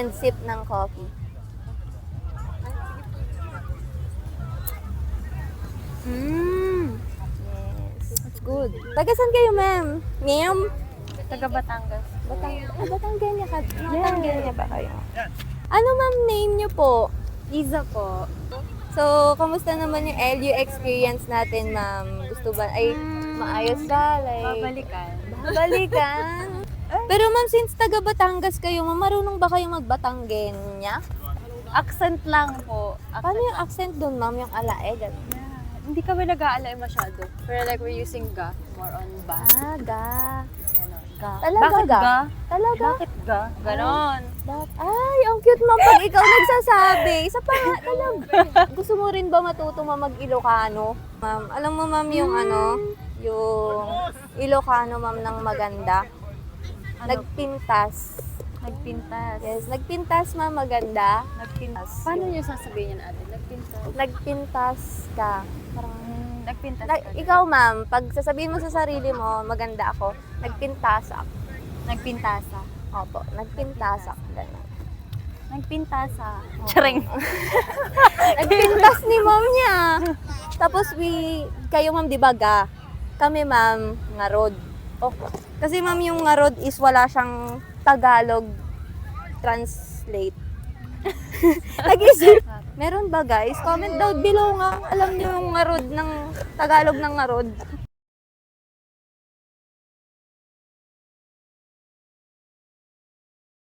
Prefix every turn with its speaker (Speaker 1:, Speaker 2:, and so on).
Speaker 1: And sip ng coffee. Yes. That's good. Taga saan kayo, ma'am? Ma'am?
Speaker 2: Taga Batangas.
Speaker 1: Batanggenya ka? Batanggenya ba kayo? Ano, ma'am, name niyo po?
Speaker 2: Liza po.
Speaker 1: So, kamusta naman yung LU experience natin, ma'am? Gusto ba? Ay, maayos ba? Like,
Speaker 2: Babalikan.
Speaker 1: babalikan? Pero ma'am, since taga Batangas kayo, ma'am, marunong ba kayong magbatanggenya?
Speaker 2: Accent lang po.
Speaker 1: Paano yung accent doon, ma'am? Yung alae, gano'n?
Speaker 2: Yeah. Hindi kami nag-aalay masyado. Pero like we're using ga. More on ba.
Speaker 1: Ah, ga.
Speaker 2: Ganon. Ga.
Speaker 1: Talaga
Speaker 2: Bakit
Speaker 1: ga?
Speaker 2: ga?
Speaker 1: Talaga?
Speaker 2: Bakit ga? Ganon.
Speaker 1: Ay, ang cute, ma'am, pag ikaw nagsasabi. Isa pa nga, talaga. Gusto mo rin ba matuto mag-Ilocano? Ma'am, alam mo, ma'am, yung yung Ilocano, ma'am, ng maganda. Nagpintas.
Speaker 2: Nagpintas.
Speaker 1: Yes, nagpintas, ma'am, maganda.
Speaker 2: Nagpintas. Paano niyo sasabihin yan ate? Nagpintas.
Speaker 1: Nagpintas ka. Parang,
Speaker 2: Nagpintas.
Speaker 1: ikaw, ma'am, pag sasabihin mo sa sarili mo, maganda ako, nagpintasak.
Speaker 2: Nagpintasa.
Speaker 1: Opo, nagpintasak. Ganun.
Speaker 2: Nagpintasa.
Speaker 1: Oo.
Speaker 2: Charing.
Speaker 1: Nagpintas ni ma'am niya. Tapos kayo ma'am, di ba ga? Kami ma'am, ngarod. Oh, kasi ma'am yung ngarod is wala siyang Tagalog translate. Nag-isip. Meron ba guys? Comment down below nga. Alam niyo yung ngarod ng Tagalog ng ngarod.